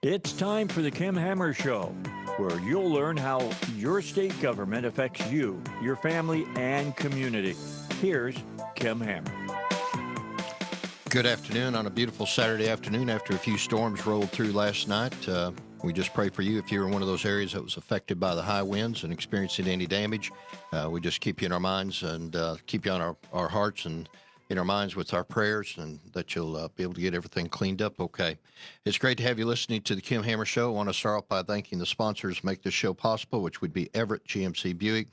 It's time for the Kim Hammer Show, where you'll learn how your state government affects you, your family, and community. Here's Kim Hammer. Good afternoon on a beautiful Saturday afternoon after a few storms rolled through last night. We just pray for you if you're in one of those areas that was affected by the high winds and experiencing any damage. We just keep you in our minds and keep you on our hearts and in our minds with our prayers, and that you'll be able to get everything cleaned up okay. It's great to have you listening to the Kim Hammer Show. I want to start off by thanking the sponsors who make this show possible, which would be Everett GMC Buick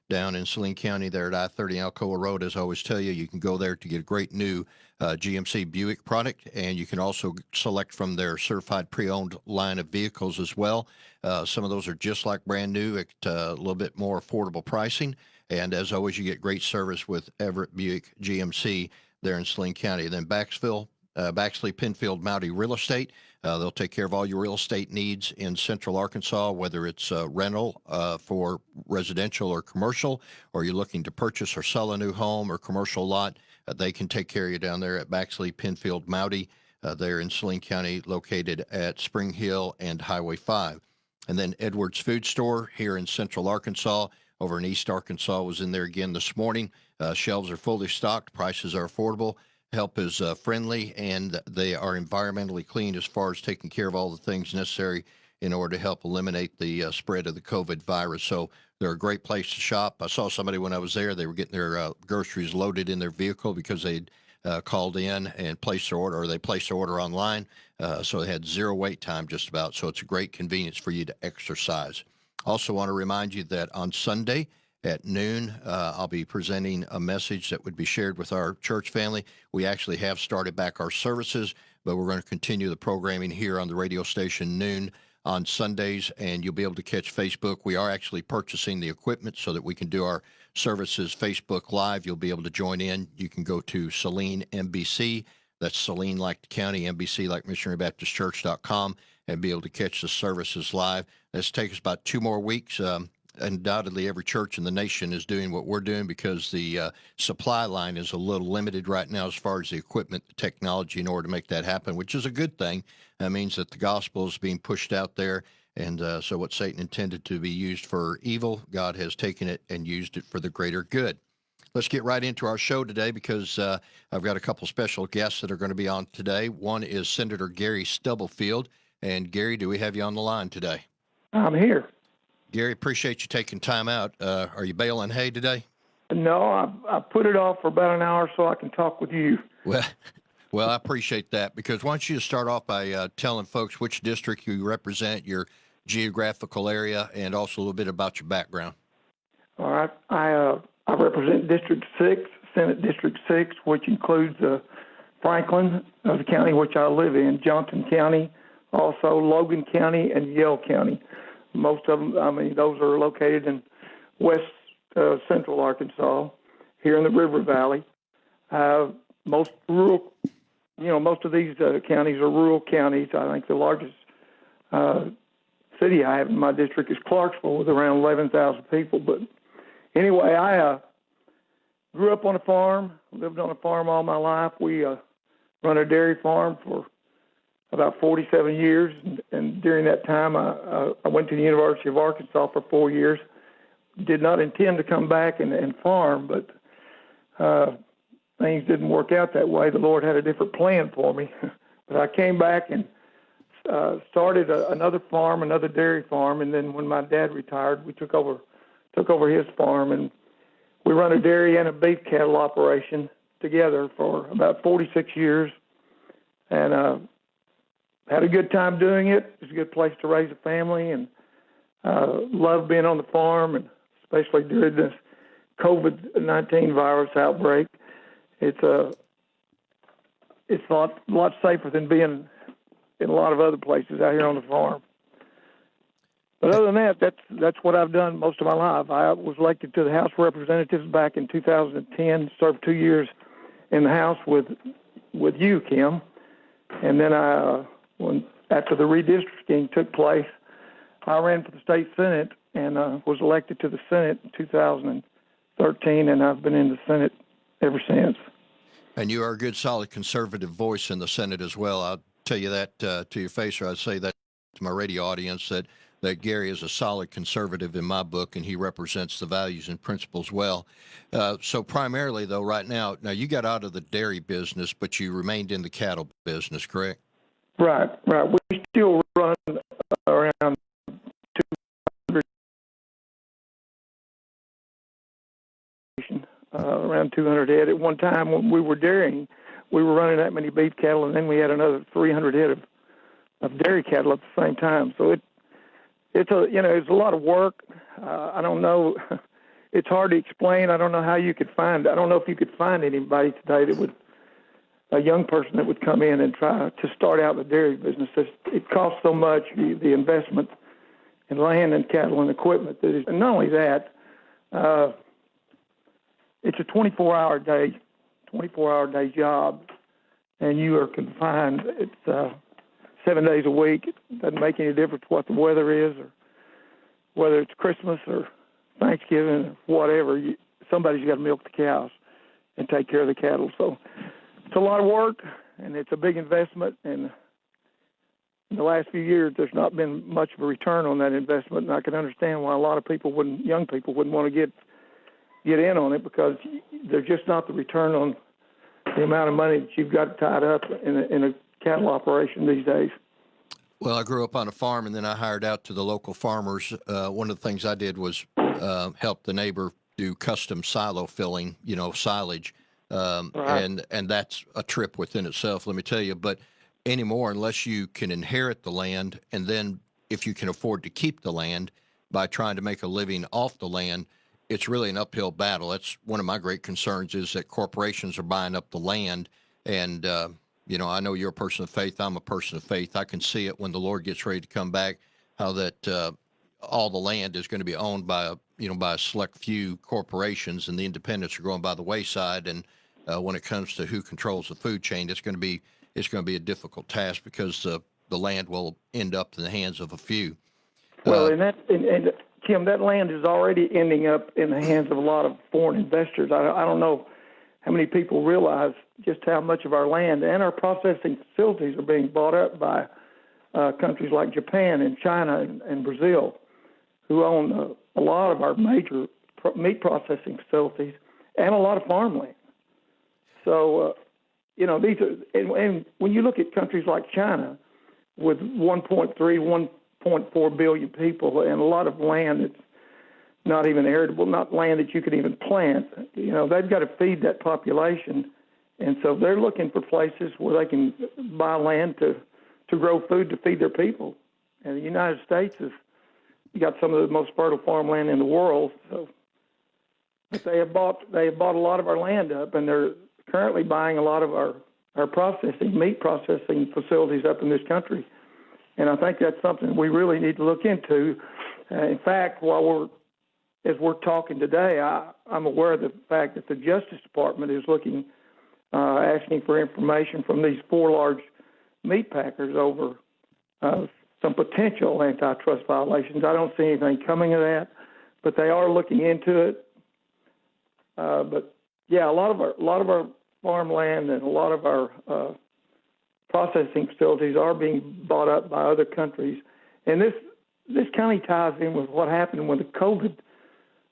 down in Saline County there at I-30 Alcoa Road. As I always tell you, you can go there to get a great new GMC Buick product, and you can also select from their certified pre-owned line of vehicles as well. Some of those are just like brand new at a little bit more affordable pricing. And as always, you get great service with Everett Buick GMC there in Saline County. And then Baxley Penfield Mountie Real Estate. They'll take care of all your real estate needs in Central Arkansas, whether it's rental for residential or commercial, or you're looking to purchase or sell a new home or commercial lot. They can take care of you down there at Baxley Penfield Mountie there in Saline County, located at Spring Hill and Highway 5. And then Edwards Food Store here in Central Arkansas. Over in East Arkansas was in there again this morning. Shelves are fully stocked. Prices are affordable. Help is friendly, and they are environmentally clean as far as taking care of all the things necessary in order to help eliminate the spread of the COVID virus. So they're a great place to shop. I saw somebody when I was there. They were getting their groceries loaded in their vehicle because they'd called in and placed their order, or they placed their order online. So they had zero wait time just about. So it's a great convenience for you to exercise. Also want to remind you that on Sunday at noon, I'll be presenting a message that would be shared with our church family. We actually have started back our services, but we're going to continue the programming here on the radio station noon on Sundays, and you'll be able to catch Facebook. We are actually purchasing the equipment so that we can do our services Facebook Live. You'll be able to join in. You can go to Saline MBC. That's Saline like the county, MBC like missionarybaptistchurch.com, and be able to catch the services live. This takes about 2 more weeks. Undoubtedly, every church in the nation is doing what we're doing because the supply line is a little limited right now as far as the equipment, the technology in order to make that happen, which is a good thing. That means that the gospel is being pushed out there. And so what Satan intended to be used for evil, God has taken it and used it for the greater good. Let's get right into our show today because I've got a couple special guests that are going to be on today. One is Senator Gary Stubblefield. And Gary, do we have you on the line today? I'm here. Gary, appreciate you taking time out. Are you baling hay today? No, I put it off for about an hour so I can talk with you. Well, I appreciate that because why don't you start off by telling folks which district you represent, your geographical area, and also a little bit about your background. All right. I represent District 6, Senate District 6, which includes Franklin, the county which I live in, Johnson County, also Logan County, and Yell County. Most of them, those are located in west central Arkansas, here in the River Valley. Most rural, most of these counties are rural counties. I think the largest city I have in my district is Clarksville with around 11,000 people. But anyway, I grew up on a farm, lived on a farm all my life. We run a dairy farm for about 47 years, and during that time, I went to the University of Arkansas for 4 years. Did not intend to come back and farm, but things didn't work out that way. The Lord had a different plan for me. But I came back and started another farm, another dairy farm, and then when my dad retired, we took over his farm, and we run a dairy and a beef cattle operation together for about 46 years, and had a good time doing it. It's a good place to raise a family, and love being on the farm, and especially during this COVID-19 virus outbreak. It's a lot safer than being in a lot of other places out here on the farm. But other than that, that's what I've done most of my life. I was elected to the House of Representatives back in 2010, served 2 years in the House with you, Kim, and then after the redistricting took place, I ran for the state Senate and was elected to the Senate in 2013, and I've been in the Senate ever since. And you are a good, solid conservative voice in the Senate as well. I'll tell you that to your face, or I'd say that to my radio audience that Gary is a solid conservative in my book, and he represents the values and principles well. So primarily, though, right now you got out of the dairy business, but you remained in the cattle business, correct? Right. We still run around 200, around 200 head. At one time when we were dairying, we were running that many beef cattle, and then we had another 300 head of dairy cattle at the same time. So it's a lot of work. I don't know. It's hard to explain. I don't know how you could find. I don't know if you could find anybody today that would, a young person that would come in and try to start out in the dairy business. It costs so much, the investment in land and cattle and equipment. And not only that, it's a 24-hour day job, and you are confined. It's 7 days a week. It doesn't make any difference what the weather is, or whether it's Christmas or Thanksgiving or whatever. Somebody's got to milk the cows and take care of the cattle. So it's a lot of work, and it's a big investment. And in the last few years, there's not been much of a return on that investment, and I can understand why a lot of young people wouldn't want to get in on it, because there's just not the return on the amount of money that you've got tied up in a cattle operation these days. Well, I grew up on a farm, and then I hired out to the local farmers. One of the things I did was help the neighbor do custom silo filling, silage. Right. And that's a trip within itself, let me tell you. But anymore, unless you can inherit the land, and then if you can afford to keep the land by trying to make a living off the land, it's really an uphill battle. That's one of my great concerns, is that corporations are buying up the land. And, I know you're a person of faith. I'm a person of faith. I can see it when the Lord gets ready to come back, how that all the land is going to be owned by a select few corporations, and the independents are going by the wayside. And when it comes to who controls the food chain, it's going to be a difficult task, because the land will end up in the hands of a few. Well, and Kim, that land is already ending up in the hands of a lot of foreign investors. I don't know how many people realize just how much of our land and our processing facilities are being bought up by countries like Japan and China and Brazil, who own a lot of our major meat processing facilities and a lot of farmland. So, these are, and when you look at countries like China with 1.4 billion people and a lot of land that's not even arable, not land that you could even plant, they've got to feed that population. And so they're looking for places where they can buy land to grow food to feed their people. And the United States has got some of the most fertile farmland in the world. So, but they have bought a lot of our land up, and they're currently buying a lot of our meat processing facilities up in this country. And I think that's something we really need to look into. In fact, as we're talking today, I'm aware of the fact that the Justice Department is asking for information from these 4 large meat packers over some potential antitrust violations. I don't see anything coming of that, but they are looking into it. But yeah, a lot of our farmland and a lot of our processing facilities are being bought up by other countries, and this kind of ties in with what happened when the COVID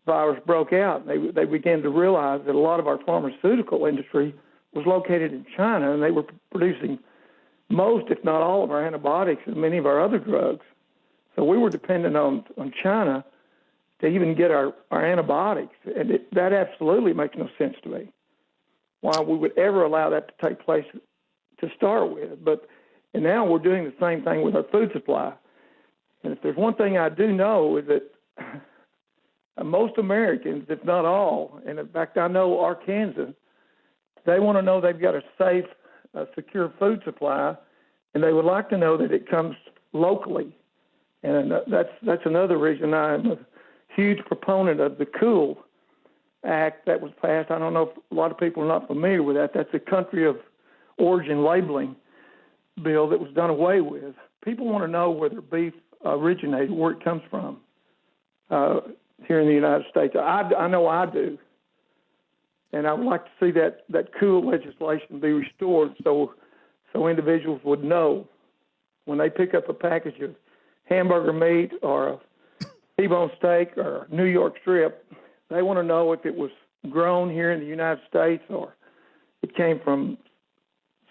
virus broke out. They began to realize that a lot of our pharmaceutical industry was located in China, and they were producing most, if not all, of our antibiotics and many of our other drugs. So we were dependent on China to even get our antibiotics, and that absolutely makes no sense to me, why we would ever allow that to take place to start with. And now we're doing the same thing with our food supply. And if there's one thing I do know, is that most Americans, if not all, and in fact I know Arkansans, they want to know they've got a safe, secure food supply, and they would like to know that it comes locally. And that's another reason I'm a huge proponent of the COOL Act that was passed. I don't know if a lot of people are not familiar with that. That's a country of origin labeling bill that was done away with. People want to know where their beef originated, where it comes from here in the United States. I know I do. And I would like to see that COOL legislation be restored so individuals would know when they pick up a package hamburger meat or a T-bone steak or New York strip, they want to know if it was grown here in the United States or it came from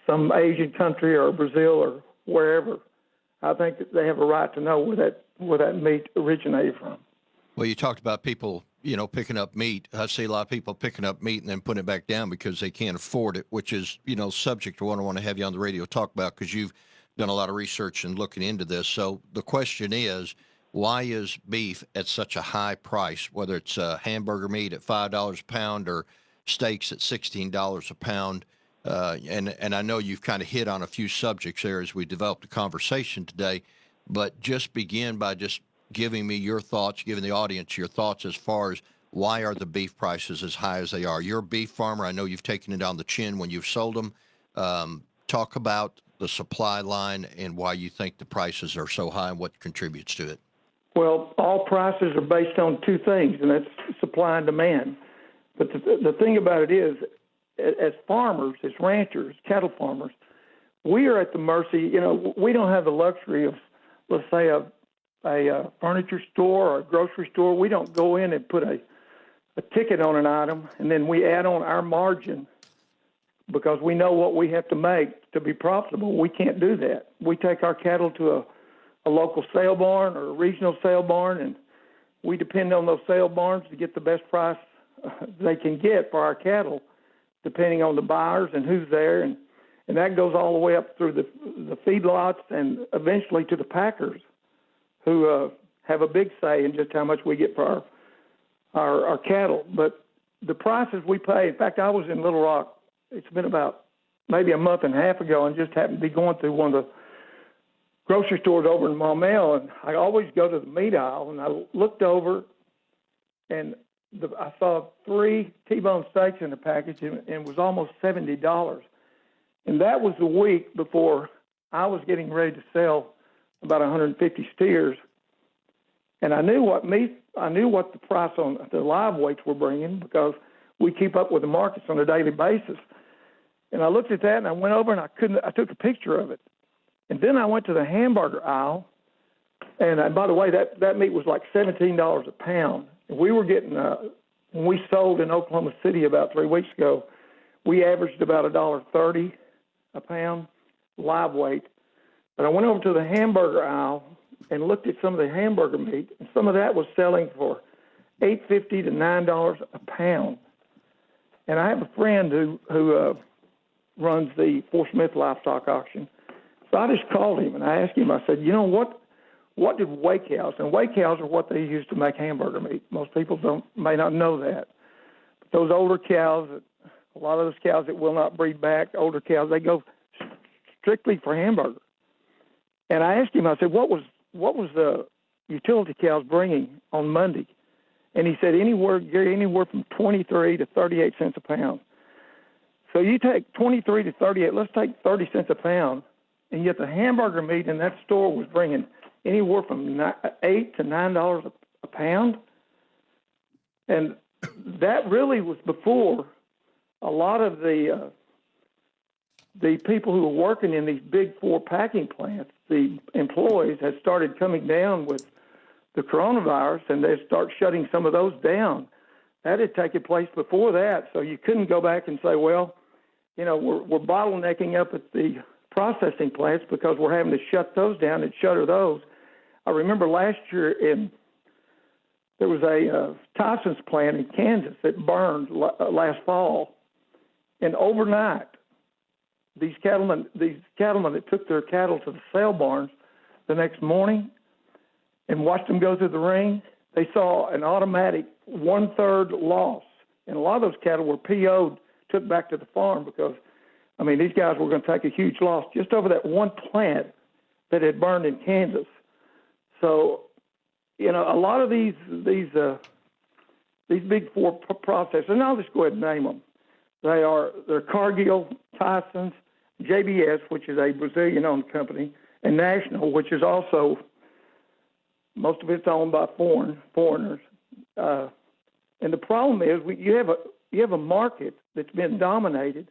some Asian country or Brazil or wherever. I think that they have a right to know where that meat originated from. Well, you talked about people, picking up meat. I see a lot of people picking up meat and then putting it back down because they can't afford it, which is, subject to what I want to have you on the radio talk about because you've done a lot of research and looking into this. So the question is, why is beef at such a high price, whether it's hamburger meat at $5 a pound or steaks at $16 a pound? And I know you've kind of hit on a few subjects there as we developed the conversation today, but just begin by just giving me your thoughts, giving the audience your thoughts as far as why are the beef prices as high as they are? You're a beef farmer. I know you've taken it on the chin when you've sold them. Talk about the supply line and why you think the prices are so high and what contributes to it. Well, all prices are based on two things, and that's supply and demand. But the thing about it is, as farmers, as ranchers, cattle farmers, we are at the mercy. We don't have the luxury of, let's say, a furniture store or a grocery store. We don't go in and put a ticket on an item, and then we add on our margin because we know what we have to make to be profitable. We can't do that. We take our cattle to a local sale barn or a regional sale barn, and we depend on those sale barns to get the best price they can get for our cattle, depending on the buyers and who's there. And that goes all the way up through the feedlots and eventually to the packers, who have a big say in just how much we get for our cattle. But the prices we pay, in fact, I was in Little Rock, it's been about maybe a month and a half ago, and just happened to be going through one of the grocery stores over in Maumelle, and I always go to the meat aisle, and I looked over, and I saw 3 T-bone steaks in the package, and it was almost $70. And that was the week before I was getting ready to sell about 150 steers, and I knew what the price on the live weights were bringing because we keep up with the markets on a daily basis. And I looked at that, and I went over, and I took a picture of it. And then I went to the hamburger aisle, and by the way, that meat was like $17 a pound. And we were getting, when we sold in Oklahoma City about 3 weeks ago, we averaged about $1.30 a pound live weight. But I went over to the hamburger aisle and looked at some of the hamburger meat, and some of that was selling for $8.50 to $9 a pound. And I have a friend who runs the Fort Smith livestock auction. So I just called him and I asked him, I said, what did weigh cows? And weigh cows are what they use to make hamburger meat. Most people may not know that. But those older cows, a lot of those cows that will not breed back, older cows, they go strictly for hamburger. And I asked him, I said, what was the utility cows bringing on Monday? And he said, anywhere from 23 to 38 cents a pound. So you take 23 to 38, let's take 30 cents a pound. And yet the hamburger meat in that store was bringing anywhere from $8 to $9 a pound. And that really was before a lot of the people who were working in these big 4 packing plants, the employees, had started coming down with the coronavirus, and they start shutting some of those down. That had taken place before that, so you couldn't go back and say, well, we're bottlenecking up at the processing plants because we're having to shut those down and shutter those. I remember last year there was a Tyson's plant in Kansas that burned last fall, and overnight, these cattlemen that took their cattle to the sale barns the next morning and watched them go through the ring, they saw an automatic 1/3 loss. And a lot of those cattle were PO'd, took back to the farm because, these guys were going to take a huge loss just over that one plant that had burned in Kansas. So, a lot of these big 4 processors, and I'll just go ahead and name them. They're Cargill, Tyson's, JBS, which is a Brazilian-owned company, and National, which is also, most of it's owned by foreigners. And the problem is you have a market that's been dominated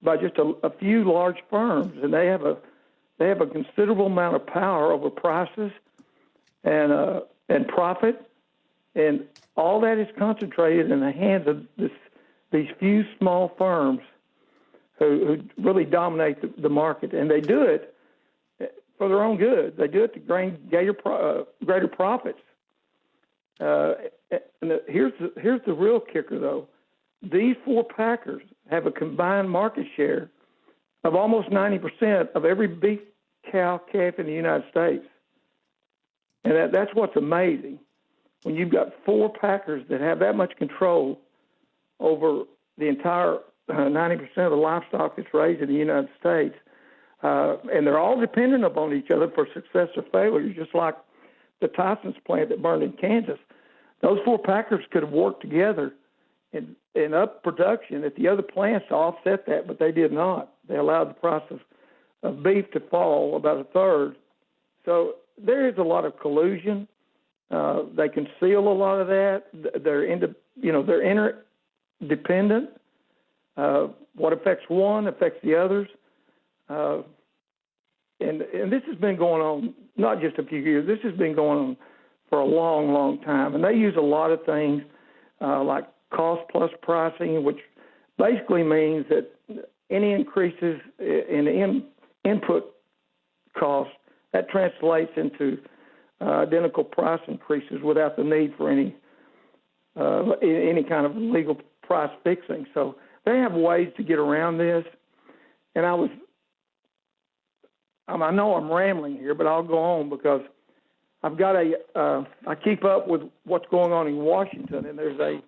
by just a few large firms, and they have a considerable amount of power over prices and profit, and all that is concentrated in the hands of these few small firms who really dominate the market, and they do it for their own good. They do it to gain greater profits. Here's the real kicker, though. These four packers have a combined market share of almost 90% of every beef, cow, calf in the United States. And that's what's amazing. When you've got four packers that have that much control over the entire 90% of the livestock that's raised in the United States, and they're all dependent upon each other for success or failure, just like the Tyson's plant that burned in Kansas. Those four packers could have worked together and up production at the other plants to offset that, but they did not. They allowed the price of beef to fall about a third. So there is a lot of collusion. They conceal a lot of that. They're interdependent. What affects one affects the others. And this has been going on not just a few years. This has been going on for a long, long time. And they use a lot of things like cost plus pricing, which basically means that any increases in input costs, that translates into identical price increases without the need for any kind of legal price fixing. So they have ways to get around this. And I know I'm rambling here, but I'll go on because I've got I keep up with what's going on in Washington, and there's a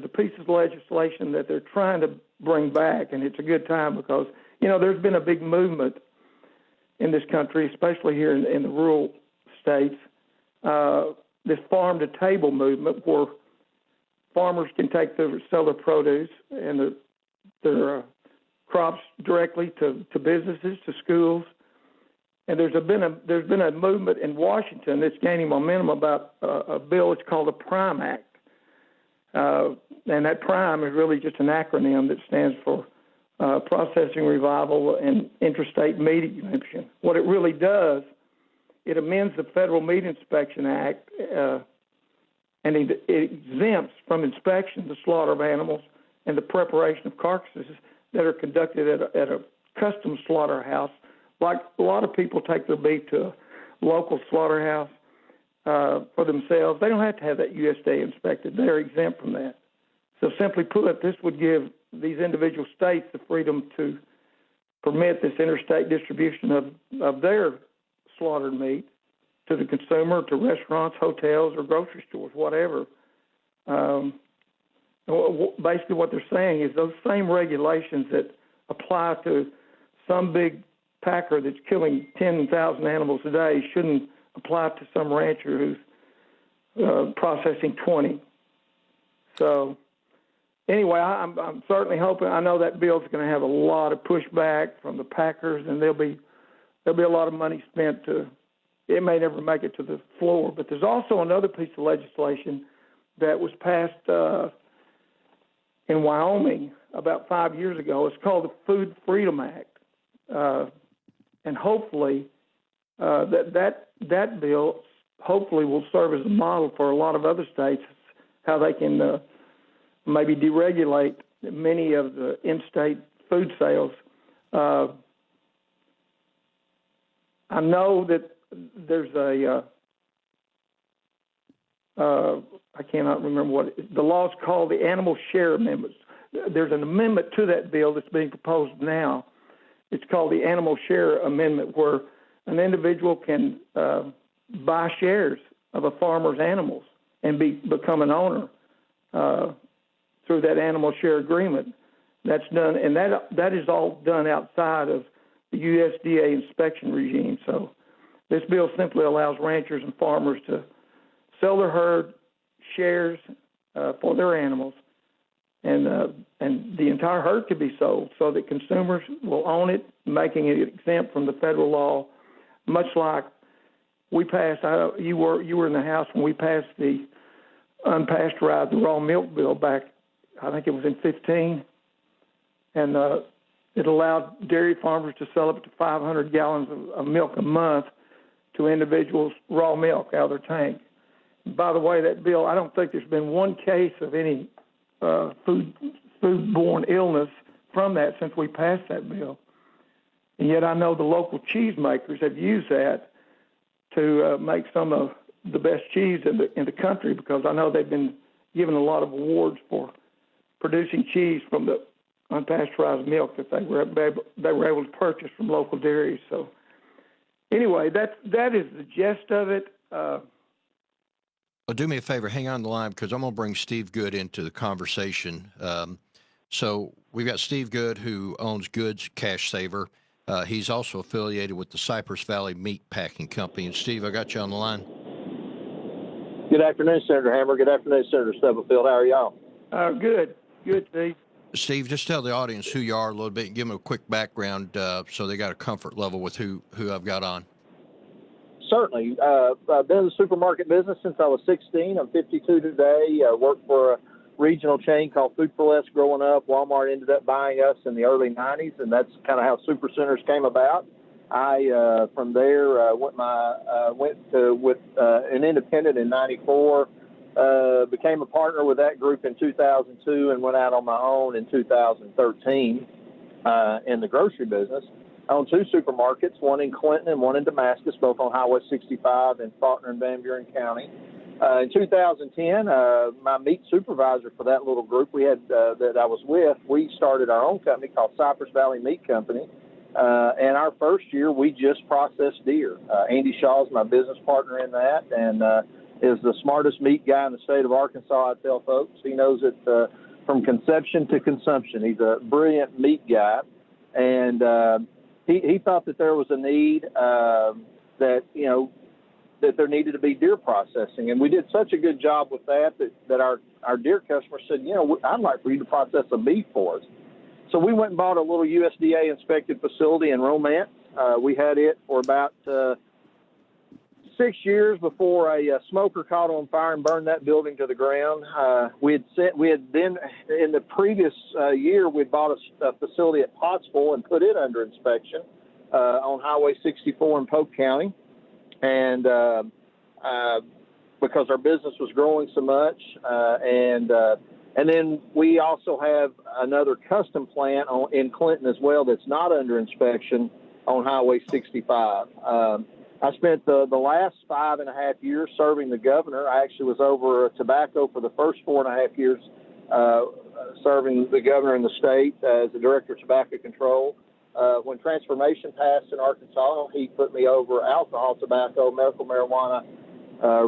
piece of legislation that they're trying to bring back, and it's a good time because, there's been a big movement in this country, especially here in the rural states, this farm-to-table movement where farmers can sell their produce and their crops directly to businesses, to schools. And there's been a movement in Washington that's gaining momentum about a bill. It's called the PRIME Act. And that PRIME is really just an acronym that stands for Processing Revival and Interstate Meat Exemption. What it really does, it amends the Federal Meat Inspection Act, and it exempts from inspection the slaughter of animals and the preparation of carcasses that are conducted at a custom slaughterhouse. Like a lot of people take their beef to a local slaughterhouse for themselves. They don't have to have that USDA inspected. They're exempt from that. So simply put, this would give these individual states the freedom to permit this interstate distribution of their slaughtered meat to the consumer, to restaurants, hotels, or grocery stores, whatever. Basically what they're saying is those same regulations that apply to some big packer that's killing 10,000 animals a day shouldn't apply to some rancher who's processing 20. So anyway, I'm certainly hoping. I know that bill's going to have a lot of pushback from the packers, and there'll be a lot of money spent it may never make it to the floor. But there's also another piece of legislation that was passed in Wyoming about 5 years ago. It's called the Food Freedom Act. And hopefully that bill hopefully will serve as a model for a lot of other states, how they can maybe deregulate many of the in-state food sales. I know that there's I cannot remember what the law is called, the Animal Share Amendments. There's an amendment to that bill that's being proposed now. It's called the Animal Share Amendment, where an individual can buy shares of a farmer's animals and become an owner through that animal share agreement. That's done, and that is all done outside of the USDA inspection regime. So this bill simply allows ranchers and farmers to sell their herd shares for their animals, and the entire herd could be sold so that consumers will own it, making it exempt from the federal law, much like we passed. You were in the House when we passed the Unpasteurized, the raw milk bill back, I think it was in 2015, and it allowed dairy farmers to sell up to 500 gallons of milk a month to individuals raw milk out of their tank. By the way, that bill, I don't think there's been one case of any foodborne illness from that since we passed that bill. And yet I know the local cheese makers have used that to make some of the best cheese in the country, because I know they've been given a lot of awards for producing cheese from the unpasteurized milk that they were able to purchase from local dairies. So anyway, that is the gist of it. Well, do me a favor, hang on the line, because I'm going to bring Steve Goode into the conversation. So we've got Steve Goode, who owns Goode's Cash Saver. He's also affiliated with the Cypress Valley Meat Packing Company. And Steve, I got you on the line. Good afternoon, Senator Hammer. Good afternoon, Senator Stubblefield. How are y'all? Good, Steve. Steve, just tell the audience who you are a little bit and give them a quick background so they got a comfort level with who I've got on. Certainly. I've been in the supermarket business since I was 16. I'm 52 today. I worked for a regional chain called Food for Less growing up. Walmart ended up buying us in the early 90s, and that's kind of how super centers came about. I, from there, went with an independent in 94, became a partner with that group in 2002, and went out on my own in 2013 in the grocery business. I own two supermarkets, one in Clinton and one in Damascus, both on Highway 65 in Faulkner and Van Buren County. In 2010, my meat supervisor for that little group that I was with, we started our own company called Cypress Valley Meat Company. And our first year, we just processed deer. Andy Shaw is my business partner in that, and is the smartest meat guy in the state of Arkansas, I tell folks. He knows it from conception to consumption. He's a brilliant meat guy, and he thought that there was a need that there needed to be deer processing. And we did such a good job with that our deer customers said, I'd like for you to process a beef for us. So we went and bought a little USDA inspected facility in Romance. We had it for about 6 years before a smoker caught on fire and burned that building to the ground. We had then in the previous year, we'd bought a facility at Pottsville and put it under inspection on Highway 64 in Polk County. And because our business was growing so much, and then we also have another custom plant in Clinton as well that's not under inspection on Highway 65. I spent the last 5.5 years serving the governor. I actually was over tobacco for the first 4.5 years, serving the governor in the state as the director of tobacco control. When transformation passed in Arkansas, he put me over alcohol, tobacco, medical marijuana,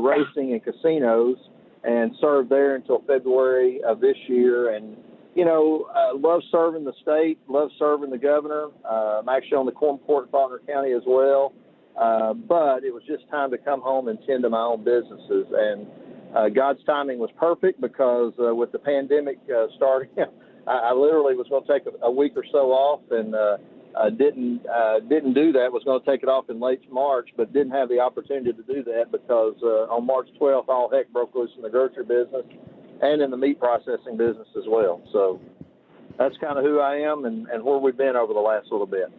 racing, and casinos, and served there until February of this year. And, love serving the state, love serving the governor. I'm actually on the Quorum Court in Faulkner County as well. But it was just time to come home and tend to my own businesses. And God's timing was perfect because with the pandemic starting, I literally was going to take a week or so off, and didn't do that. Was going to take it off in late March, but didn't have the opportunity to do that because on March 12th, all heck broke loose in the grocery business and in the meat processing business as well. So that's kind of who I am and where we've been over the last little bit.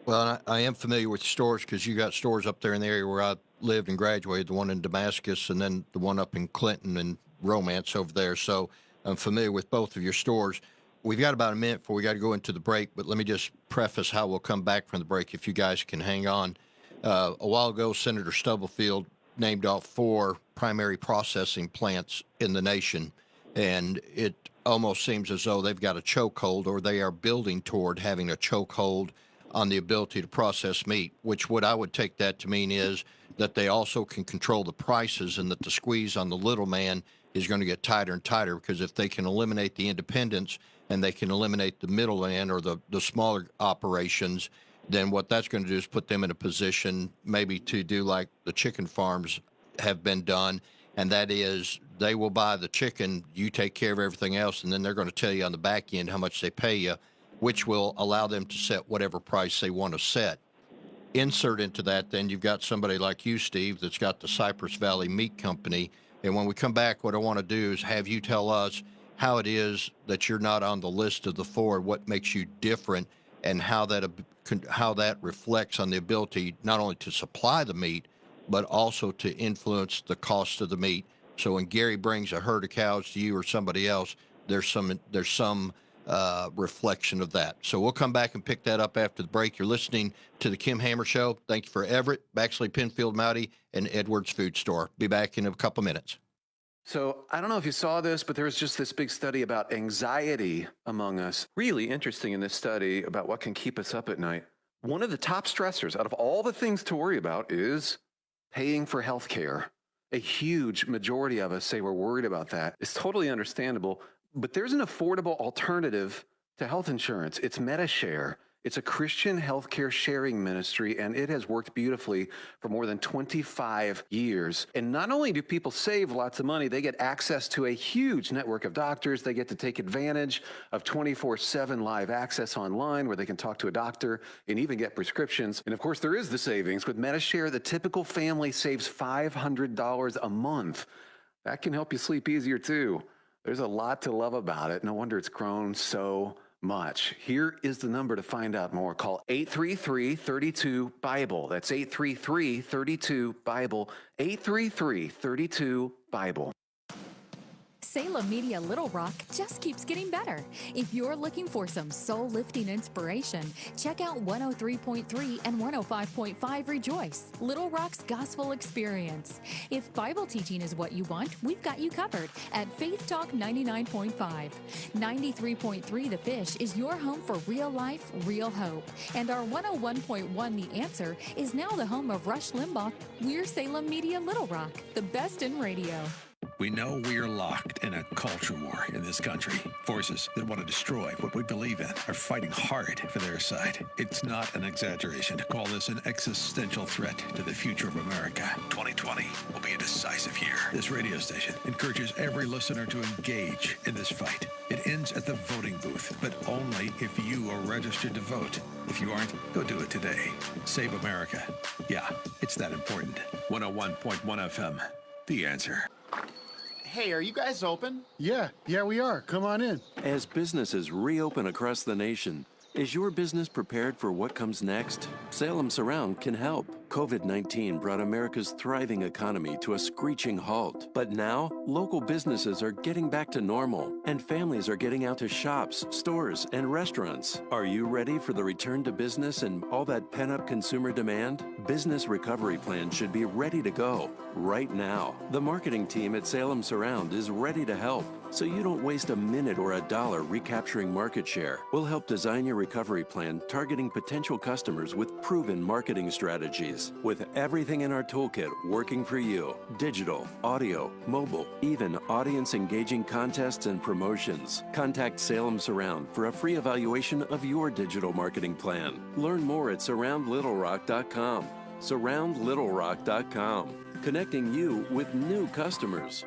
Well, I am familiar with stores because you got stores up there in the area where I lived and graduated, the one in Damascus and then the one up in Clinton and Romance over there. So I'm familiar with both of your stores. We've got about a minute before we got to go into the break, but let me just preface how we'll come back from the break if you guys can hang on. A while ago, Senator Stubblefield named off 4 primary processing plants in the nation, and it almost seems as though they've got a chokehold, or they are building toward having a chokehold on the ability to process meat, which what I would take that to mean is that they also can control the prices, and that the squeeze on the little man is going to get tighter and tighter, because if they can eliminate the independents and they can eliminate the middleman or the smaller operations, then what that's going to do is put them in a position maybe to do like the chicken farms have been done, and that is they will buy the chicken, you take care of everything else, and then they're going to tell you on the back end how much they pay you, which will allow them to set whatever price they want to set. Insert into that, then you've got somebody like you, Steve, that's got the Cypress Valley Meat Company. And when we come back, what I want to do is have you tell us how it is that you're not on the list of the 4, what makes you different, and how that reflects on the ability not only to supply the meat, but also to influence the cost of the meat. So when Gary brings a herd of cows to you or somebody else, there's some reflection of that. So we'll come back and pick that up after the break. You're listening to the Kim Hammer Show. Thank you for Everett, Baxley, Penfield, Mouty, and Edwards Food Store. Be back in a couple minutes. So I don't know if you saw this, but there was just this big study about anxiety among us. Really interesting in this study about what can keep us up at night. One of the top stressors out of all the things to worry about is paying for health care. A huge majority of us say we're worried about that. It's totally understandable, but there's an affordable alternative to health insurance. It's MediShare. It's a Christian healthcare sharing ministry, and it has worked beautifully for more than 25 years. And not only do people save lots of money, they get access to a huge network of doctors. They get to take advantage of 24/7 live access online where they can talk to a doctor and even get prescriptions. And of course, there is the savings. With MediShare, the typical family saves $500 a month. That can help you sleep easier too. There's a lot to love about it. No wonder it's grown so much. Here is the number to find out more. Call 833-32-BIBLE. That's 833-32-BIBLE. 833-32-BIBLE. Salem Media Little Rock just keeps getting better. If you're looking for some soul-lifting inspiration, check out 103.3 and 105.5 Rejoice, Little Rock's gospel experience. If Bible teaching is what you want, we've got you covered at Faith Talk 99.5. 93.3 The Fish is your home for real life, real hope. And our 101.1 The Answer is now the home of Rush Limbaugh. We're Salem Media Little Rock, the best in radio. We know we are locked in a culture war in this country. Forces that want to destroy what we believe in are fighting hard for their side. It's not an exaggeration to call this an existential threat to the future of America. 2020 will be a decisive year. This radio station encourages every listener to engage in this fight. It ends at the voting booth, but only if you are registered to vote. If you aren't, go do it today. Save America. Yeah, it's that important. 101.1 FM. The Answer. Hey, are you guys open? Yeah, we are. Come on in. As businesses reopen across the nation, is your business prepared for what comes next? Salem Surround can help. COVID-19 brought America's thriving economy to a screeching halt. But now, local businesses are getting back to normal, and families are getting out to shops, stores, and restaurants. Are you ready for the return to business and all that pent-up consumer demand? Business Recovery Plan should be ready to go right now. The marketing team at Salem Surround is ready to help, so you don't waste a minute or a dollar recapturing market share. We'll help design your recovery plan targeting potential customers with proven marketing strategies. With everything in our toolkit working for you: digital, audio, mobile, even audience-engaging contests and promotions. Contact Salem Surround for a free evaluation of your digital marketing plan. Learn more at surroundlittlerock.com. Surroundlittlerock.com. Connecting you with new customers.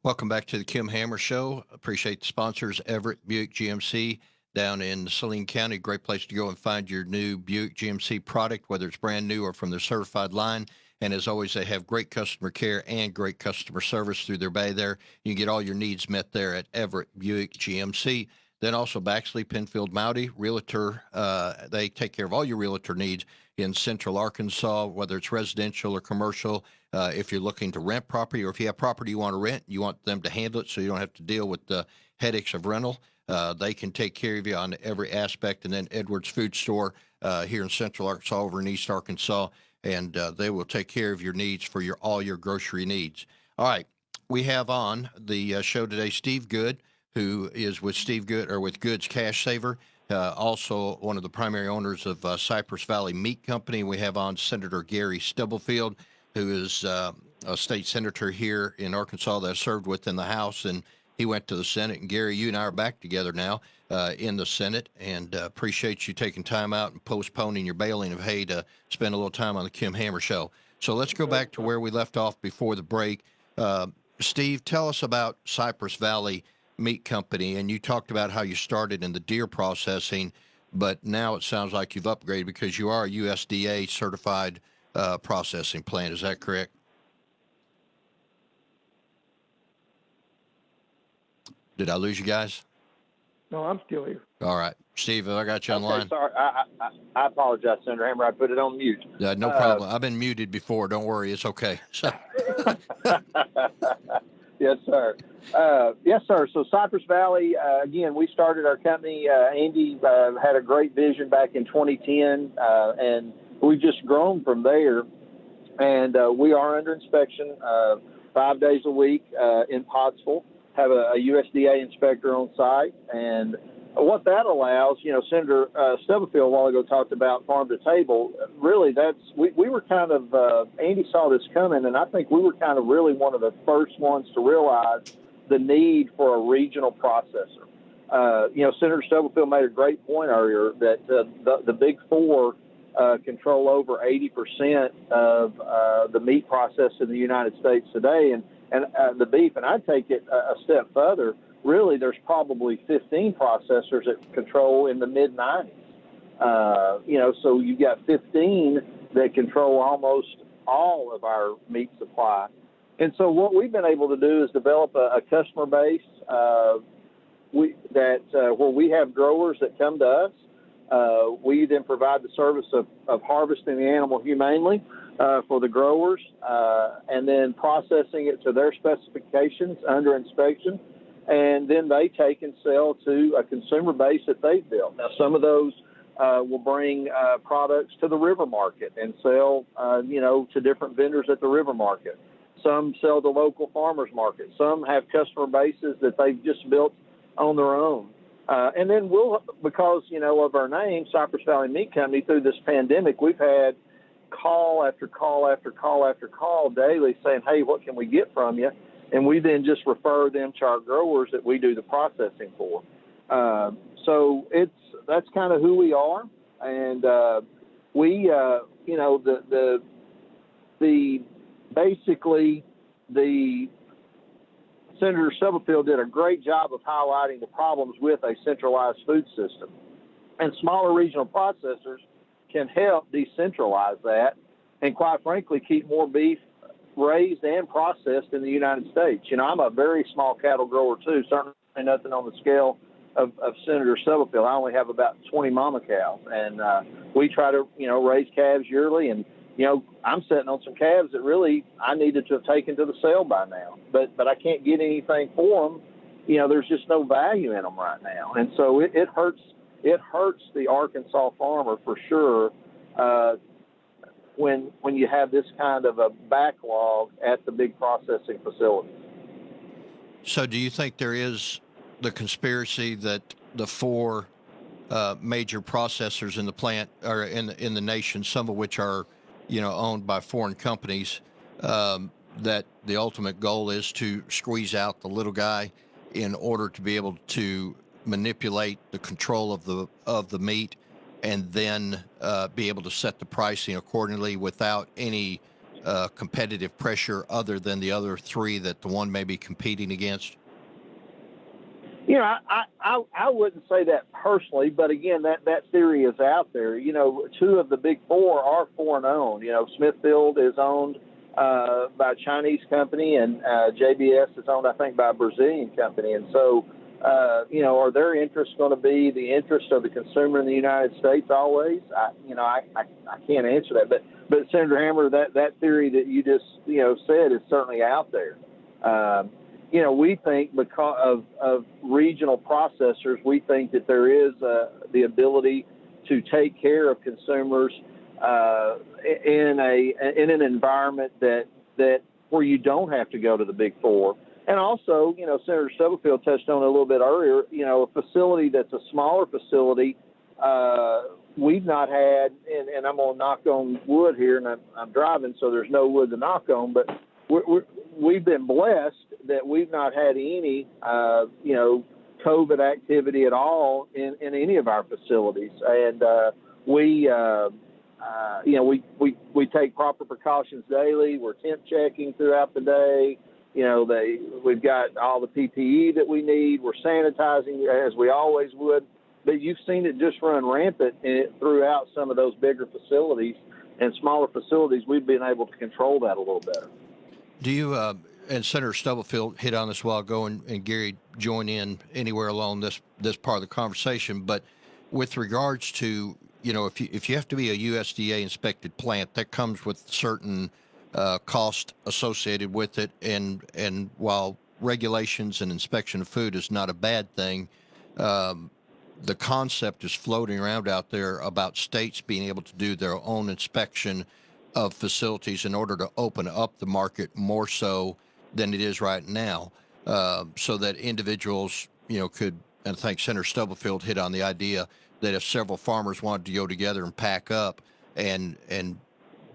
Welcome back to the Kim Hammer Show. Appreciate the sponsors, Everett Buick GMC down in Saline County. Great place to go and find your new Buick GMC product, whether it's brand new or from their certified line. And as always, they have great customer care and great customer service through their bay there. You can get all your needs met there at Everett Buick GMC. Then also Baxley, Penfield, Mouty, Realtor. They take care of all your realtor needs in Central Arkansas, whether it's residential or commercial. If you're looking to rent property, or if you have property you want to rent, you want them to handle it so you don't have to deal with the headaches of rental. They can take care of you on every aspect. And then Edwards Food Store here in Central Arkansas, over in East Arkansas, and they will take care of your needs for all your grocery needs. All right, we have on the show today Steve Goode, who is with with Goode's Cash Saver, also one of the primary owners of Cypress Valley Meat Company. We have on Senator Gary Stubblefield, who is a state senator here in Arkansas that served within the House, and he went to the Senate. And Gary, you and I are back together now in the Senate, and appreciate you taking time out and postponing your baling of hay to spend a little time on the Kim Hammer Show. So let's go back to where we left off before the break. Steve, tell us about Cypress Valley Meat Company, and you talked about how you started in the deer processing, but now it sounds like you've upgraded because you are a USDA certified processing plant. Is that correct? Did I lose you guys? No, I'm still here. All right. Steve, have I got you Okay, online? sorry. I apologize, Senator Hammer. I put it on mute. No problem. I've been muted before. Don't worry. It's okay. So. Yes, sir. Yes, sir. So Cypress Valley, again, we started our company. Andy had a great vision back in 2010, and we've just grown from there. And we are under inspection 5 days a week in Pottsville, have a USDA inspector on site. And what that allows, Senator Stubblefield a while ago talked about farm to table. Really, we were kind of, Andy saw this coming, and I think we were kind of really one of the first ones to realize the need for a regional processor. Senator Stubblefield made a great point earlier that the big four control over 80% of the meat process in the United States today, and the beef. And I'd take it a step further. Really, there's probably 15 processors that control in the mid-90s. So you've got 15 that control almost all of our meat supply. And so what we've been able to do is develop a customer base where we have growers that come to us. We then provide the service of harvesting the animal humanely for the growers and then processing it to their specifications under inspection. And then they take and sell to a consumer base that they've built. Now, some of those will bring products to the river market and sell, to different vendors at the river market. Some sell to local farmers market. Some have customer bases that they've just built on their own. And then because, of our name, Cypress Valley Meat Company, through this pandemic, we've had call after call after call after call daily saying, hey, what can we get from you? And we then just refer them to our growers that we do the processing for. So that's kind of who we are. And Senator Stubblefield did a great job of highlighting the problems with a centralized food system. And smaller regional processors can help decentralize that and, quite frankly, keep more beef raised and processed in the United States. I'm a very small cattle grower, too, certainly nothing on the scale of Senator Stubblefield. I only have about 20 mama cows, and we try to, raise calves yearly. And, I'm sitting on some calves that really I needed to have taken to the sale by now, but I can't get anything for them. There's just no value in them right now. And so it hurts the Arkansas farmer for sure when you have this kind of a backlog at the big processing facilities. So do you think there is the conspiracy that the four major processors in the plant or in the nation, some of which are, owned by foreign companies, that the ultimate goal is to squeeze out the little guy in order to be able to manipulate the control of the meat and then be able to set the pricing accordingly without any competitive pressure other than the other three that the one may be competing against? I wouldn't say that personally, but again, that theory is out there. Two of the big four are foreign owned. Smithfield is owned by a Chinese company, and JBS is owned, I think, by a Brazilian company. And so, are their interests going to be the interest of the consumer in the United States always? I can't answer that. But Senator Hammer, that theory that you just said is certainly out there. We think because of regional processors, we think that there is the ability to take care of consumers in an environment that where you don't have to go to the big four. And also, Senator Stubblefield touched on it a little bit earlier. A facility that's a smaller facility, we've not had, and I'm going to knock on wood here, and I'm driving, so there's no wood to knock on, but we've been blessed that we've not had any, COVID activity at all in any of our facilities. And we take proper precautions daily. We're temp checking throughout the day. We've got all the PPE that we need. We're sanitizing as we always would. But you've seen it just run rampant throughout some of those bigger facilities. And smaller facilities, we've been able to control that a little better. Do you, and Senator Stubblefield hit on this a while ago, and Gary join in anywhere along this part of the conversation, but with regards to, if you have to be a USDA inspected plant, that comes with certain cost associated with it. And while regulations and inspection of food is not a bad thing, the concept is floating around out there about states being able to do their own inspection of facilities in order to open up the market more so than it is right now, so that individuals, could, and I think Senator Stubblefield hit on the idea that if several farmers wanted to go together and pack up and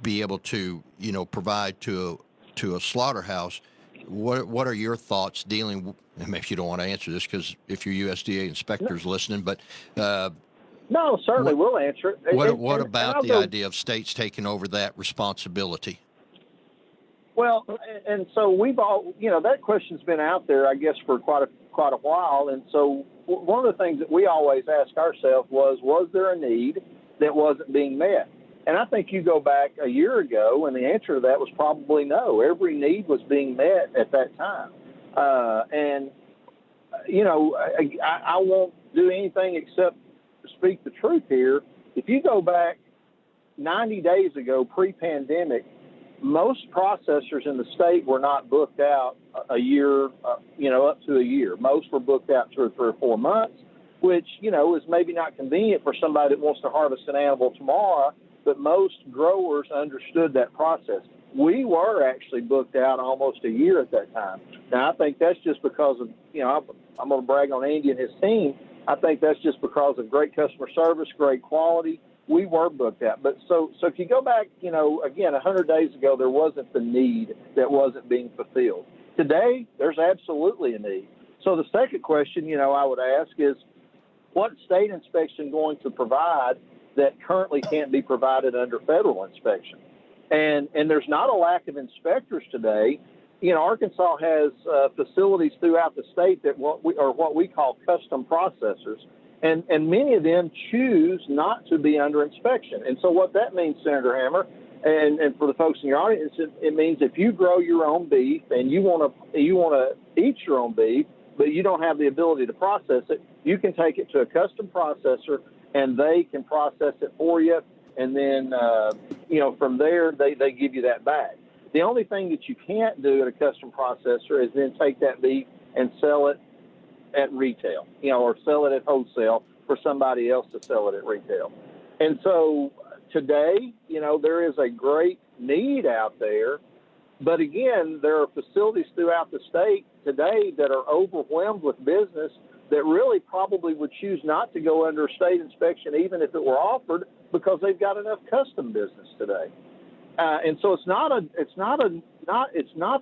be able to, provide to a slaughterhouse, what are your thoughts dealing? And maybe you don't want to answer this because if your USDA inspector's listening, but no, certainly we'll answer it. What about the idea of states taking over that responsibility? Well, and so we've all, that question's been out there, I guess, for quite a while. And so one of the things that we always ask ourselves was there a need that wasn't being met? And I think you go back a year ago, and the answer to that was probably no. Every need was being met at that time. I won't do anything except speak the truth here. If you go back 90 days ago, pre-pandemic, most processors in the state were not booked out a year, up to a year. Most were booked out 2 or 3 or 4 months, which, is maybe not convenient for somebody that wants to harvest an animal tomorrow, but most growers understood that process. We were actually booked out almost a year at that time. Now, I think that's just because of, I'm going to brag on Andy and his team. I think that's just because of great customer service, great quality. We were booked out. But so if you go back, again, 100 days ago, there wasn't the need that wasn't being fulfilled. Today, there's absolutely a need. So the second question, I would ask is, what state inspection going to provide that currently can't be provided under federal inspection? And there's not a lack of inspectors today. Arkansas has facilities throughout the state that what we call custom processors. And many of them choose not to be under inspection. And so what that means, Senator Hammer, and for the folks in your audience, it means if you grow your own beef and you want to eat your own beef, but you don't have the ability to process it, you can take it to a custom processor and they can process it for you. And then, from there, they give you that bag. The only thing that you can't do at a custom processor is then take that beef and sell it at retail, or sell it at wholesale for somebody else to sell it at retail. And so today, there is a great need out there. But again, there are facilities throughout the state today that are overwhelmed with business that really probably would choose not to go under state inspection even if it were offered, because they've got enough custom business today. And so it's not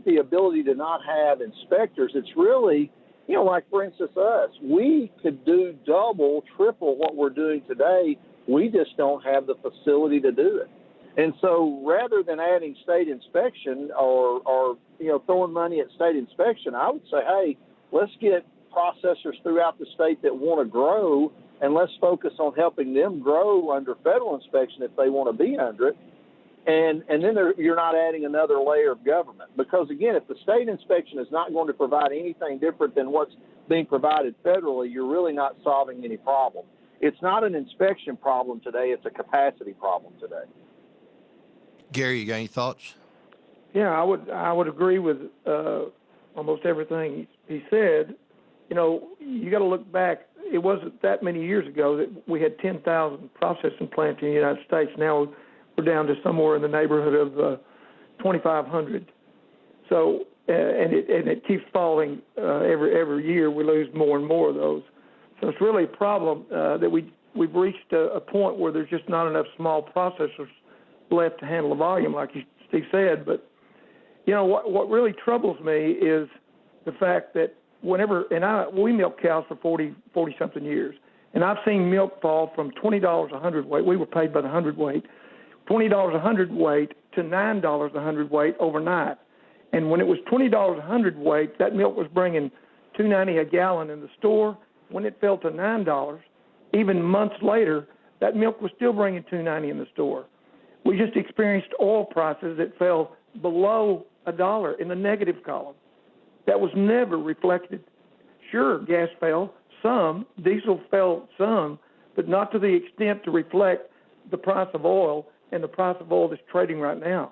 the ability to not have inspectors. It's really, like for instance us, we could do double, triple what we're doing today. We just don't have the facility to do it. And so rather than adding state inspection or throwing money at state inspection, I would say, hey, let's get processors throughout the state that want to grow, and let's focus on helping them grow under federal inspection if they want to be under it. And then you're not adding another layer of government. Because, again, if the state inspection is not going to provide anything different than what's being provided federally, you're really not solving any problem. It's not an inspection problem today. It's a capacity problem today. Gary, you got any thoughts? Yeah, I would agree with almost everything he said. You got to look back. It wasn't that many years ago that we had 10,000 processing plants in the United States. Now we're down to somewhere in the neighborhood of 2,500. So, and it keeps falling every year. We lose more and more of those. So it's really a problem that we've reached a point where there's just not enough small processors left to handle the volume, like Steve said. But what really troubles me is the fact that we milk cows for 40 something years, and I've seen milk fall from $20 a hundredweight. We were paid by the hundredweight, $20 a hundredweight to $9 a hundredweight overnight. And when it was $20 a hundredweight, that milk was bringing $2.90 a gallon in the store. When it fell to $9, even months later, that milk was still bringing $2.90 in the store. We just experienced oil prices that fell below $1 in the negative column. That was never reflected. Sure, gas fell some, diesel fell some, but not to the extent to reflect the price of oil and the price of oil that's trading right now.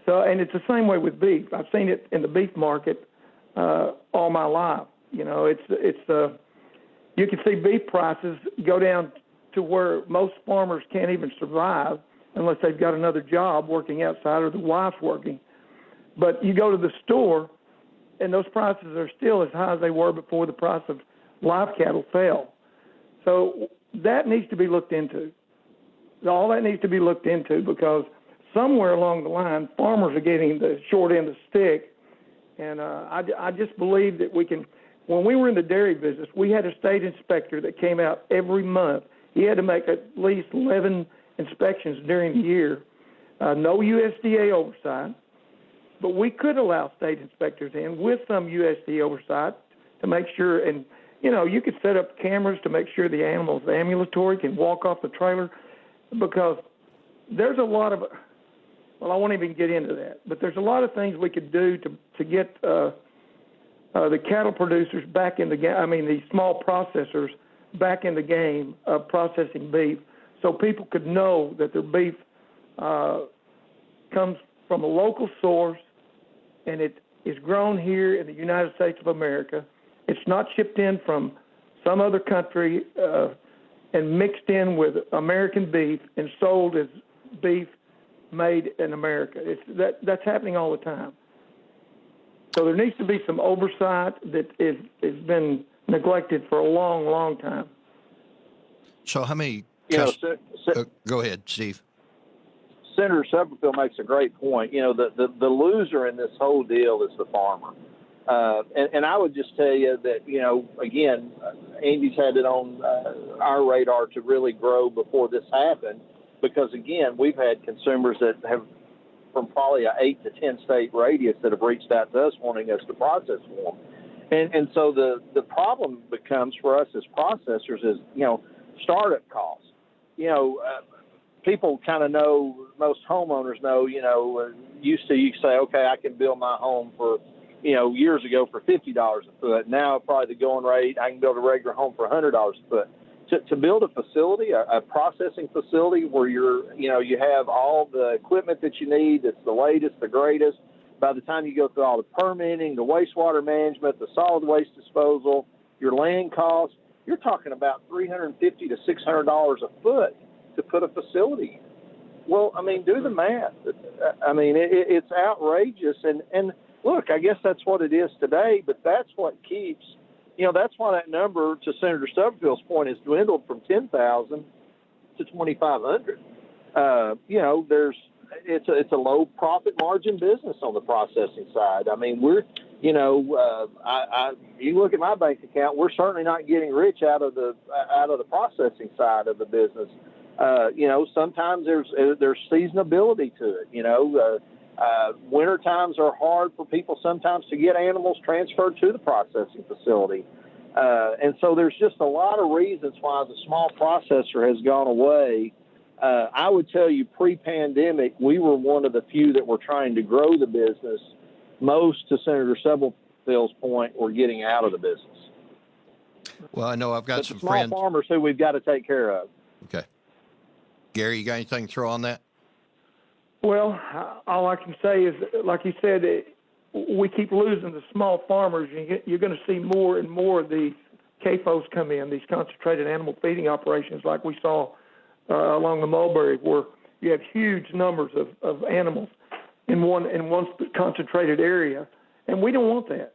So, and it's the same way with beef. I've seen it in the beef market all my life. You know, you can see beef prices go down to where most farmers can't even survive unless they've got another job working outside or the wife's working. But you go to the store, and those prices are still as high as they were before the price of live cattle fell. So that needs to be looked into. All that needs to be looked into, because somewhere along the line, farmers are getting the short end of the stick. And I just believe that we can. When we were in the dairy business, we had a state inspector that came out every month. He had to make at least 11 inspections during the year. No USDA oversight, but we could allow state inspectors in with some USDA oversight to make sure. And, you know, you could set up cameras to make sure the animal's ambulatory, can walk off the trailer, because there's a lot of, well, I won't even get into that, but there's a lot of things we could do to get the cattle producers back in the game, the small processors back in the game of processing beef, so people could know that their beef comes from a local source and it is grown here in the United States of America. It's not shipped in from some other country and mixed in with American beef and sold as beef made in America. That's happening all the time. So there needs to be some oversight that has been neglected for a long, long time. So how many? Go ahead, Steve. Senator Stubblefield makes a great point. You know, the loser in this whole deal is the farmer. And I would just tell you that, you know, again, Andy's had it on our radar to really grow before this happened, because, again, we've had consumers that have, from probably an 8 to 10 state radius, that have reached out to us wanting us to process for them. And so the problem becomes for us as processors is, you know, startup costs. You know, people kind of know, most homeowners know, you know, you say, okay, I can build my home for, you know, years ago for $50 a foot. Now probably the going rate, I can build a regular home for $100 a foot. To build a facility, a processing facility where you have all the equipment that you need, that's the latest, the greatest. By the time you go through all the permitting, the wastewater management, the solid waste disposal, your land costs, you're talking about $350 to $600 a foot to put a facility in. Well, I mean, do the math. I mean, it's outrageous. And look, I guess that's what it is today, but that's what keeps, you know, that's why that number, to Senator Stubblefield's point, has dwindled from 10,000 to 2,500. You know, it's a low profit margin business on the processing side. I mean, we're, you know, you look at my bank account, we're certainly not getting rich out of the processing side of the business. You know, sometimes there's seasonability to it. You know, winter times are hard for people sometimes to get animals transferred to the processing facility. And so there's just a lot of reasons why the small processor has gone away. I would tell you, pre-pandemic, we were one of the few that were trying to grow the business. Most, to Senator Stubblefield's point, were getting out of the business. Well, I know I've got some small friends. Farmers who we've got to take care of. Okay. Gary, you got anything to throw on that? Well, all I can say is, like you said, we keep losing the small farmers. You're going to see more and more of these CAFOs come in, these concentrated animal feeding operations, like we saw along the Mulberry, where you have huge numbers of animals in one concentrated area, and we don't want that.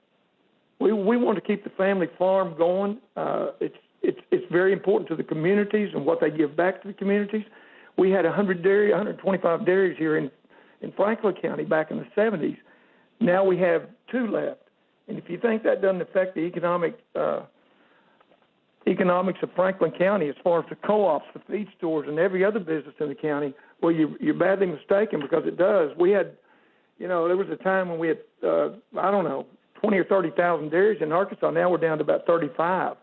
We want to keep the family farm going. It's very important to the communities and what they give back to the communities. We had 125 dairies here in Franklin County back in the 70s. Now we have 2 left. And if you think that doesn't affect the economics of Franklin County as far as the co-ops, the feed stores, and every other business in the county, well, you're badly mistaken, because it does. We had, you know, there was a time when we had, 20 or 30,000 dairies in Arkansas. Now we're down to about 35.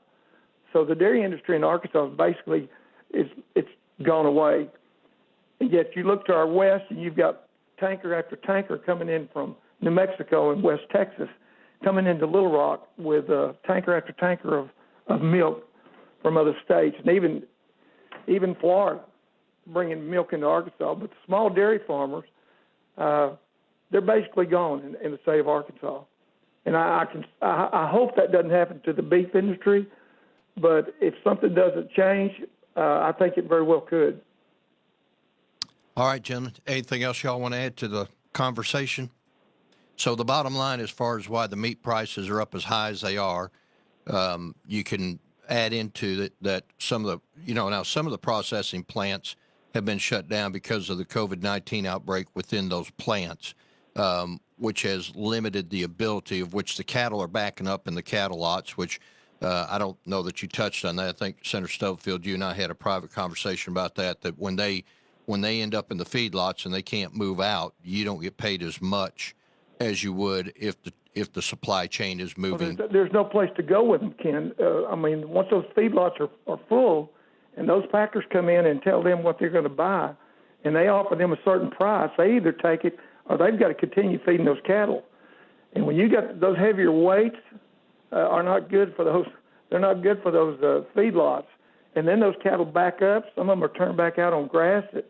So the dairy industry in Arkansas basically it's gone away. And yet you look to our west, and you've got tanker after tanker coming in from New Mexico and West Texas, coming into Little Rock with tanker after tanker of milk from other states. And even even Florida, bringing milk into Arkansas. But the small dairy farmers, they're basically gone in the state of Arkansas. And I hope that doesn't happen to the beef industry, but if something doesn't change, I think it very well could. All right, gentlemen. Anything else y'all want to add to the conversation? So the bottom line, as far as why the meat prices are up as high as they are, you can add into that some of the, now some of the processing plants have been shut down because of the COVID-19 outbreak within those plants, which has limited the ability of which the cattle are backing up in the cattle lots, which I don't know that you touched on that. I think Senator Stubblefield, you and I had a private conversation about that when they end up in the feedlots and they can't move out, you don't get paid as much as you would if the supply chain is moving. Well, there's no place to go with them, Ken. Once those feedlots are full and those packers come in and tell them what they're going to buy and they offer them a certain price, they either take it or they've got to continue feeding those cattle. And when you got those heavier weights are not good for those, they're not good for those feedlots. And then those cattle back up. Some of them are turned back out on grass that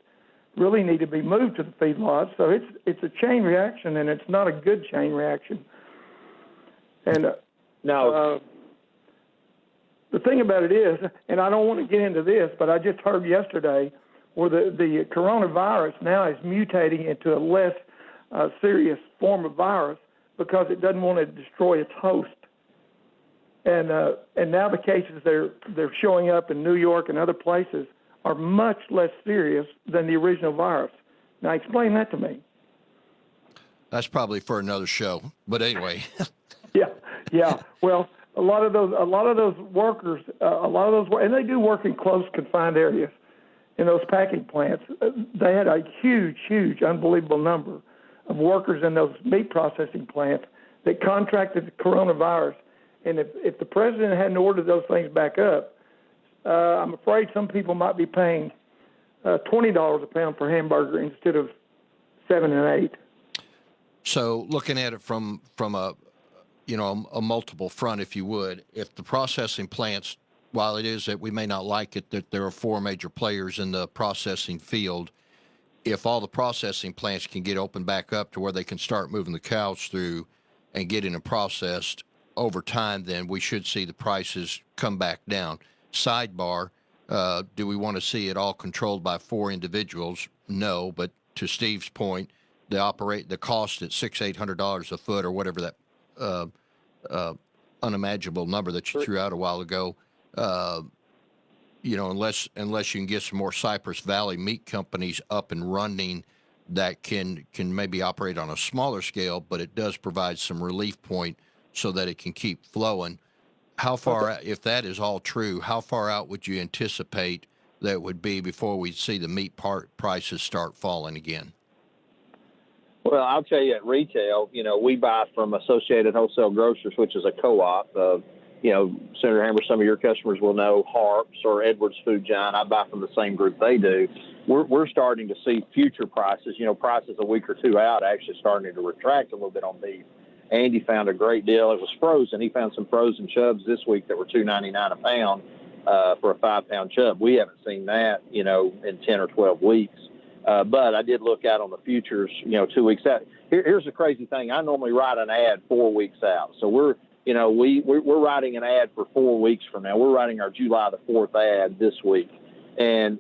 really need to be moved to the feedlots. So it's a chain reaction, and it's not a good chain reaction. And the thing about it is, and I don't want to get into this, but I just heard yesterday where the coronavirus now is mutating into a less serious form of virus because it doesn't want to destroy its host. And now the cases they're showing up in New York and other places are much less serious than the original virus. Now explain that to me. That's probably for another show, but anyway. Yeah. Well, a lot of those workers, and they do work in close confined areas in those packing plants. They had a huge, unbelievable number of workers in those meat processing plants that contracted the coronavirus. And if the president hadn't ordered those things back up, I'm afraid some people might be paying $20 a pound for hamburger instead of $7 and $8. So looking at it from a multiple front, if you would, if the processing plants, while it is that we may not like it that there are four major players in the processing field, if all the processing plants can get open back up to where they can start moving the cows through and getting them processed over time, then we should see the prices come back down. Sidebar, do we want to see it all controlled by four individuals? No, but to Steve's point, the cost at $600-800 a foot or whatever that unimaginable number that you threw out a while ago, unless you can get some more Cypress Valley meat companies up and running that can maybe operate on a smaller scale, but it does provide some relief point so that it can keep flowing. How far, if that is all true, how far out would you anticipate that would be before we see the meat prices start falling again? Well, I'll tell you, at retail, we buy from Associated Wholesale Grocers, which is a co-op of, Senator Hammer, some of your customers will know Harps or Edwards Food Giant. I buy from the same group they do. We're starting to see future prices, prices a week or two out actually starting to retract a little bit on beef. Andy found a great deal. It was frozen. He found some frozen chubs this week that were $2.99 a pound for a 5-pound chub. We haven't seen that, in 10 or 12 weeks. But I did look out on the futures, 2 weeks out. Here's the crazy thing. I normally write an ad 4 weeks out. So we're writing an ad for 4 weeks from now. We're writing our July the 4th ad this week. And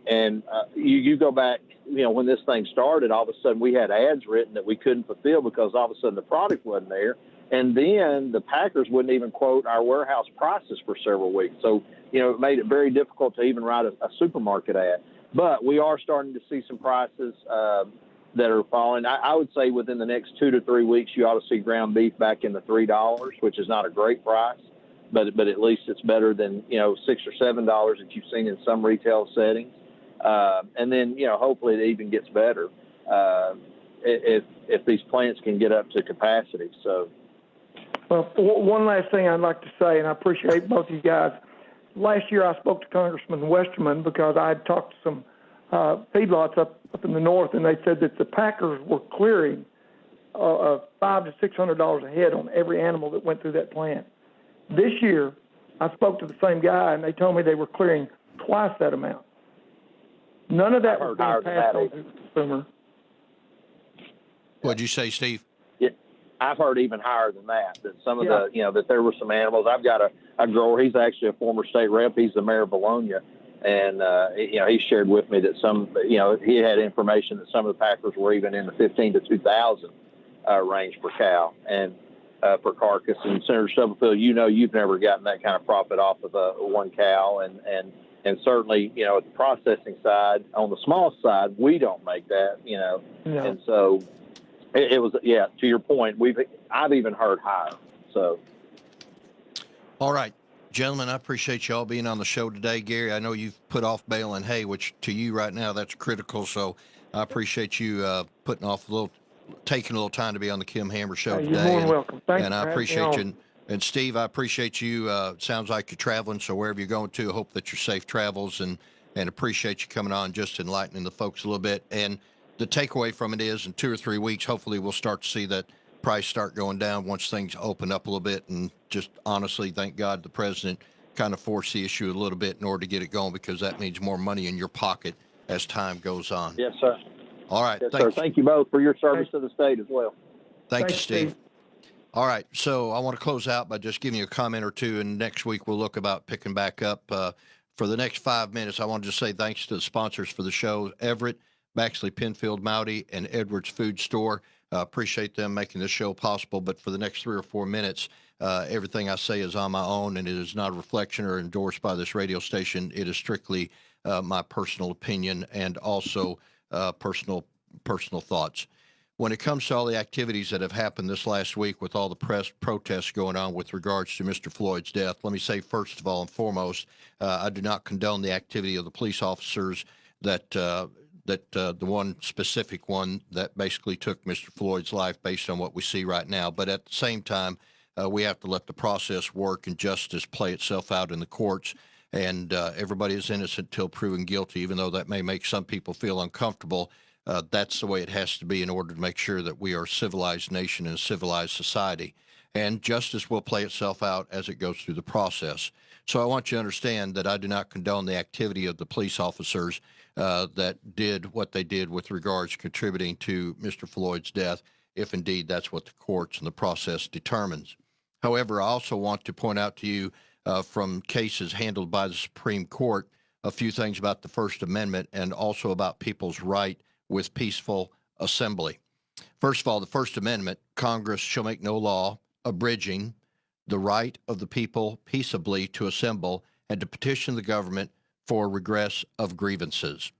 you go back, when this thing started, all of a sudden we had ads written that we couldn't fulfill because all of a sudden the product wasn't there. And then the packers wouldn't even quote our warehouse prices for several weeks. So, it made it very difficult to even write a supermarket ad. But we are starting to see some prices that are falling. I would say within the next 2 to 3 weeks, you ought to see ground beef back in the $3, which is not a great price, but at least it's better than, $6 or $7 that you've seen in some retail settings. And then, hopefully it even gets better if these plants can get up to capacity. So, well, one last thing I'd like to say, and I appreciate both of you guys. Last year I spoke to Congressman Westerman because I had talked to some feedlots up in the north, and they said that the packers were clearing $500 to $600 a head on every animal that went through that plant. This year I spoke to the same guy, and they told me they were clearing twice that amount. None of that I've was heard higher being than passed that on to the consumer. What'd you say, Steve? Yeah, I've heard even higher than that. That some of Yeah. that there were some animals. I've got a grower. He's actually a former state rep. He's the mayor of Bologna, and he shared with me that some, he had information that some of the packers were even in the 15 to 2,000 range per cow and per carcass. And Senator Stubblefield, you've never gotten that kind of profit off of one cow, and certainly, at the processing side, on the small side, we don't make that, No. and so. It was, to your point, I've even heard higher. So. All right, gentlemen, I appreciate you all being on the show today. Gary, I know you've put off baling hay, which to you right now, that's critical. So I appreciate you taking a little time to be on the Kim Hammer Show today. You're more than welcome. Thanks and for I having me appreciate on. you. And Steve, I appreciate you. Sounds like you're traveling, so wherever you're going to, I hope that you're safe travels, and appreciate you coming on, just enlightening the folks a little bit. And the takeaway from it is, in 2 or 3 weeks, hopefully we'll start to see that price start going down once things open up a little bit. And just honestly, thank God the president kind of forced the issue a little bit in order to get it going, because that means more money in your pocket as time goes on. Yes, sir. All right. Yes, sir. Thank you both for your service to the state as well. Thank you, Steve. All right. So I want to close out by just giving you a comment or two, and next week we'll look about picking back up. For the next 5 minutes, I want to just say thanks to the sponsors for the show, Everett, Baxley, Penfield, Mowdy, and Edwards Food Store. Appreciate them making this show possible. But for the next 3 or 4 minutes, everything I say is on my own, and it is not a reflection or endorsed by this radio station. It is strictly my personal opinion and also personal thoughts. When it comes to all the activities that have happened this last week with all the press protests going on with regards to Mr. Floyd's death, let me say first of all and foremost, I do not condone the activity of the police officers that the one specific one that basically took Mr. Floyd's life based on what we see right now. But at the same time, we have to let the process work and justice play itself out in the courts. And everybody is innocent till proven guilty, even though that may make some people feel uncomfortable. That's the way it has to be in order to make sure that we are a civilized nation and a civilized society. And justice will play itself out as it goes through the process. So I want you to understand that I do not condone the activity of the police officers that did what they did with regards to contributing to Mr. Floyd's death, if indeed that's what the courts and the process determines. However, I also want to point out to you from cases handled by the Supreme Court a few things about the First Amendment and also about people's right with peaceful assembly. First of all, the First Amendment, Congress shall make no law abridging the right of the people peaceably to assemble and to petition the government for redress of grievances.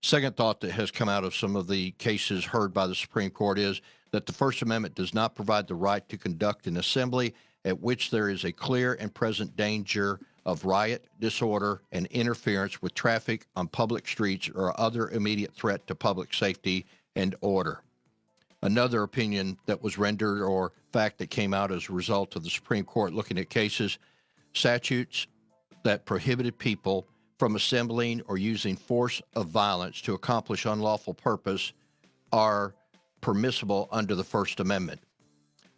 Second thought that has come out of some of the cases heard by the Supreme Court is that the First Amendment does not provide the right to conduct an assembly at which there is a clear and present danger of riot, disorder, and interference with traffic on public streets or other immediate threat to public safety and order. Another opinion that was rendered or fact that came out as a result of the Supreme Court looking at cases, statutes that prohibited people from assembling or using force of violence to accomplish unlawful purpose are permissible under the First Amendment.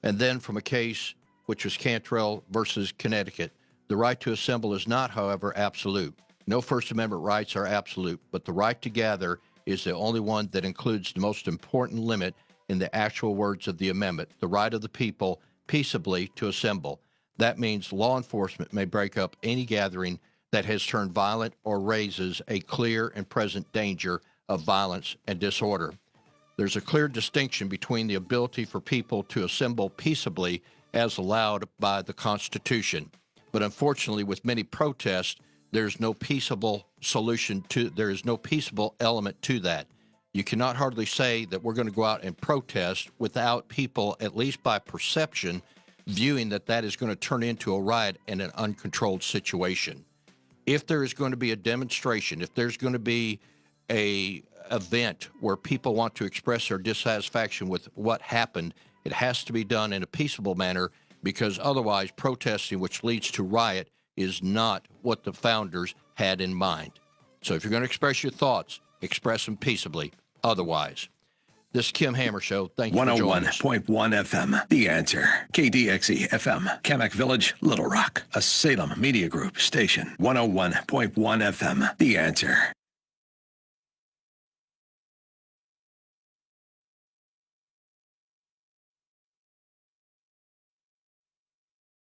And then from a case which was Cantrell versus Connecticut, the right to assemble is not, however, absolute. No First Amendment rights are absolute, but the right to gather is the only one that includes the most important limit in the actual words of the amendment, the right of the people peaceably to assemble. That means law enforcement may break up any gathering that has turned violent or raises a clear and present danger of violence and disorder. There's a clear distinction between the ability for people to assemble peaceably as allowed by the Constitution. But unfortunately, with many protests, there's no peaceable element to that. You cannot hardly say that we're going to go out and protest without people, at least by perception, viewing that that is going to turn into a riot and an uncontrolled situation. If there is going to be a demonstration, if there's going to be a event where people want to express their dissatisfaction with what happened, it has to be done in a peaceable manner, because otherwise protesting, which leads to riot, is not what the founders had in mind. So if you're going to express your thoughts, express them peaceably. Otherwise, this is Kim Hammer Show. Thank you for joining us. 101.1 FM, The Answer. KDXE FM, Kamak Village, Little Rock. A Salem Media Group station. 101.1 FM, The Answer.